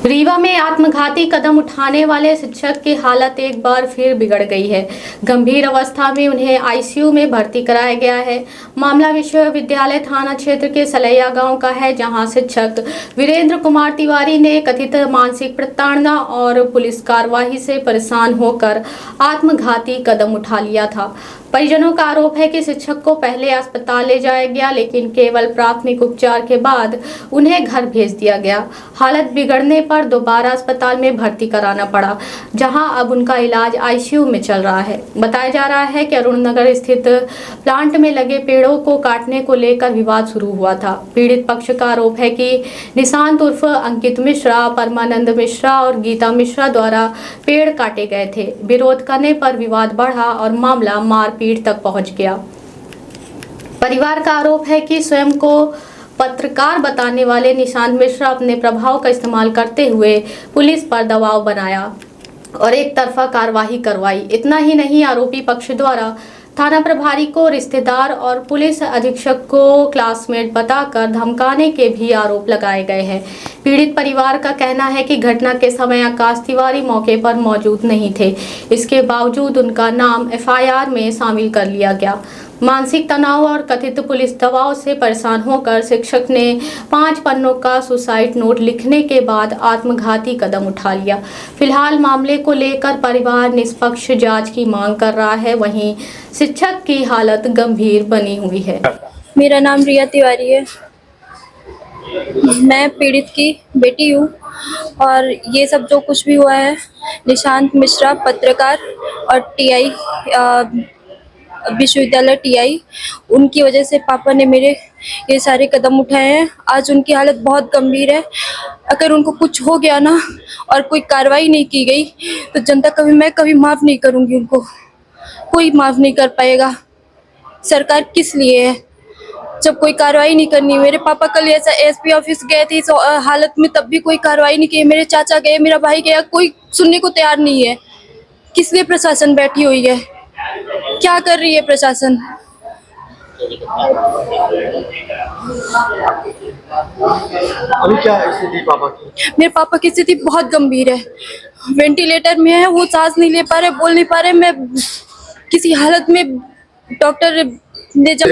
रीवा में आत्मघाती कदम उठाने वाले शिक्षक की हालत एक बार फिर बिगड़ गई है। गंभीर अवस्था में उन्हें आईसीयू में भर्ती कराया गया है। मामला विश्वविद्यालय थाना क्षेत्र के सलैया गांव का है, जहां शिक्षक वीरेंद्र कुमार तिवारी ने कथित मानसिक प्रताड़ना और पुलिस कार्रवाई से परेशान होकर आत्मघाती कदम उठा लिया था। परिजनों का आरोप है कि शिक्षक को पहले अस्पताल ले जाया गया, लेकिन केवल प्राथमिक उपचार के बाद उन्हें घर भेज दिया गया। हालत बिगड़ने पर दोबारा अस्पताल में भर्ती कराना पड़ा, जहां अब उनका इलाज आईसीयू में चल रहा है। बताया जा रहा है कि अरुण नगर स्थित प्लांट में लगे पेड़ों को काटने को लेकर विवाद शुरू हुआ था। पीड़ित पक्ष का आरोप है कि निशांत उर्फ अंकित मिश्रा, परमानंद मिश्रा और गीता मिश्रा द्वारा पेड़ काटे गए थे। विरोध करने पर विवाद बढ़ा और मामला मारपीट तक पहुंच गया। परिवार का आरोप है कि स्वयं को पत्रकार बताने वाले निशांत मिश्रा अपने प्रभाव का इस्तेमाल करते हुए पुलिस पर दबाव बनाया और एक तरफा कार्रवाई करवाई। इतना ही नहीं, आरोपी पक्ष द्वारा थाना प्रभारी को रिश्तेदार और पुलिस अधीक्षक को क्लासमेट बताकर धमकाने के भी आरोप लगाए गए हैं। पीड़ित परिवार का कहना है कि घटना के समय आकाश तिवारी मौके पर मौजूद नहीं थे। इसके बावजूद उनका नाम एफआईआर में शामिल कर लिया गया। मानसिक तनाव और कथित पुलिस दबाव से परेशान होकर शिक्षक ने 5 पन्नों का सुसाइड नोट लिखने के बाद आत्मघाती कदम उठा लिया। फिलहाल मामले को लेकर परिवार निष्पक्ष जांच की मांग कर रहा है। वहीं शिक्षक की हालत गंभीर बनी हुई है। मेरा नाम रिया तिवारी है। मैं पीड़ित की बेटी हूँ और ये सब जो कुछ भी हुआ है, निशांत मिश्रा पत्रकार और टीआई विश्वविद्यालय टीआई, उनकी वजह से पापा ने मेरे ये सारे कदम उठाए हैं। आज उनकी हालत बहुत गंभीर है। अगर उनको कुछ हो गया ना और कोई कार्रवाई नहीं की गई तो जनता मैं कभी माफ़ नहीं करूँगी। उनको कोई माफ़ नहीं कर पाएगा। सरकार किस लिए है जब कोई कार्रवाई नहीं करनी। मेरे पापा कल ऐसा एसपी ऑफिस गए थे इस हालत में, तब भी कोई कार्रवाई नहीं की। मेरे चाचा गए, मेरा भाई गया, कोई सुनने को तैयार नहीं है। किस लिए प्रशासन बैठी हुई है? क्या कर रही है प्रशासन? अभी क्या स्थिति पापा की? मेरे पापा की स्थिति बहुत गंभीर है। वेंटिलेटर में है, वो सांस नहीं ले पा रहे, बोल नहीं पा रहे। मैं किसी हालत में डॉक्टर ने जब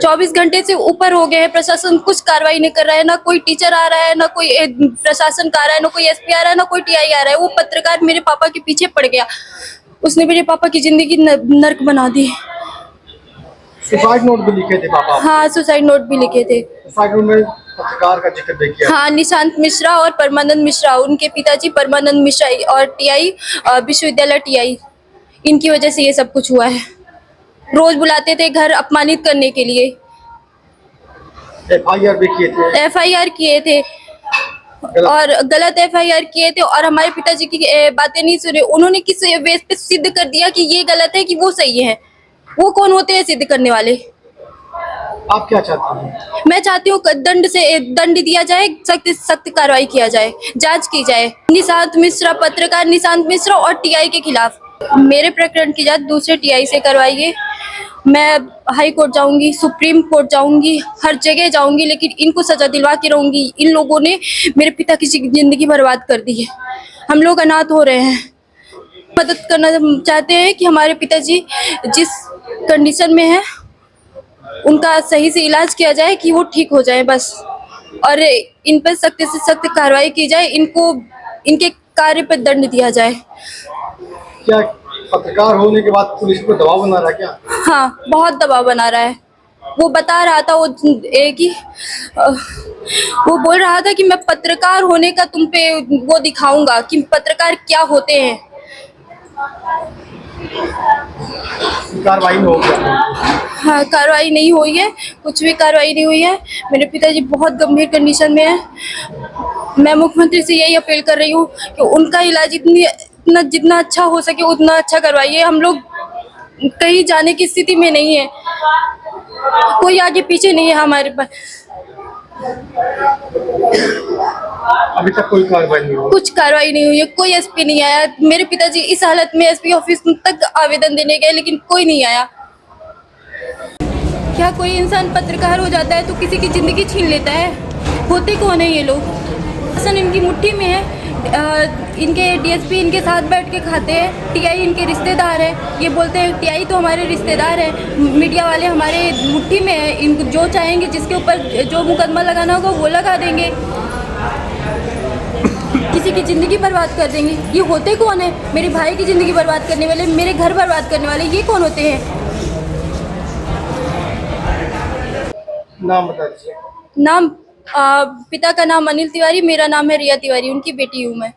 24 घंटे से ऊपर हो गए हैं, प्रशासन कुछ कार्रवाई नहीं कर रहा है। ना कोई टीचर आ रहा है, ना कोई प्रशासन का आ रहा है, ना कोई एसपी आ रहा है, ना कोई टीआई आ रहा है। वो पत्रकार मेरे पापा के पीछे पड़ गया। उसने मेरे पापा की जिंदगी नर्क बना दी। सुसाइड नोट भी लिखे थे पापा? हाँ, सुसाइड नोट भी लिखे थे। सुसाइड नोट में पत्रकार का जिक्र भी किया? हाँ, निशांत मिश्रा और परमानंद मिश्रा, उनके पिताजी परमानंद मिश्रा और टीआई विश्वविद्यालय टीआई, इनकी वजह से ये सब कुछ हुआ है। रोज बुलाते थे घर अपमानित करने के लिए। एफआईआर भी किए थे? एफआईआर किए थे और गलत एफआईआर किए थे और हमारे पिताजी की बातें नहीं सुने। उन्होंने किस बेस पे सिद्ध कर दिया कि ये गलत है कि वो सही है? वो कौन होते हैं सिद्ध करने वाले? आप क्या चाहती हैं? मैं चाहती हूँ दंड दिया जाए, सख्त कार्रवाई किया जाए, जांच की जाए। निशांत मिश्रा पत्रकार, निशांत मिश्रा और टीआई के खिलाफ मेरे प्रकरण की जांच दूसरे टीआई से करवाइए। मैं हाई कोर्ट जाऊंगी, सुप्रीम कोर्ट जाऊंगी, हर जगह जाऊंगी, लेकिन इनको सजा दिलवा के रहूंगी। इन लोगों ने मेरे पिता की जिंदगी बर्बाद कर दी है। हम लोग अनाथ हो रहे हैं। मदद करना चाहते हैं कि हमारे पिताजी जिस कंडीशन में है उनका सही से इलाज किया जाए कि वो ठीक हो जाए बस, और इन पर सख्त से सख्त कार्रवाई की जाए। इनको इनके कार्य पर दंड दिया जाए। क्या पत्रकार होने के बाद पुलिस को दबाव बना रहा है क्या? हाँ, बहुत दबाव बना रहा है। वो बता रहा था, वो बोल रहा था कि मैं पत्रकार होने का तुम पे वो दिखाऊंगा कि पत्रकार क्या होते हैं। कार्रवाई में हो गया? हाँ, कार्रवाई नहीं हुई है, कुछ भी कार्रवाई नहीं हुई है। मेरे पिताजी बहुत गंभीर कंडीशन में है। मैं मुख्यमंत्री से यही अपील कर रही हूँ कि उनका इलाज जितना अच्छा हो सके उतना अच्छा करवाइए। हम लोग कहीं जाने की स्थिति में नहीं है, कोई आगे पीछे नहीं है हमारे पास। अभी तक कोई कार्रवाई नहीं हुई? कुछ कार्रवाई नहीं हुई है, कोई एसपी नहीं आया। मेरे पिताजी इस हालत में एसपी ऑफिस तक आवेदन देने गए, लेकिन कोई नहीं आया। क्या कोई इंसान पत्रकार हो जाता है तो किसी की जिंदगी छीन लेता है? होते कौन है ये लोग? शासन इनकी मुट्ठी में है। इनके डीएसपी इनके साथ बैठ के खाते हैं। टीआई इनके रिश्तेदार है। ये बोलते हैं टीआई तो हमारे रिश्तेदार है। मीडिया वाले हमारे मुट्ठी में है। इनको जो चाहेंगे, जिसके ऊपर जो मुकदमा लगाना होगा वो लगा देंगे। किसी की ज़िंदगी बर्बाद कर देंगे। ये होते कौन है? मेरे भाई की ज़िंदगी बर्बाद करने वाले, मेरे घर बर्बाद करने वाले, ये कौन होते हैं? नाम बता दीजिए। नाम पिता का नाम अनिल तिवारी, मेरा नाम है रिया तिवारी, उनकी बेटी हूँ मैं।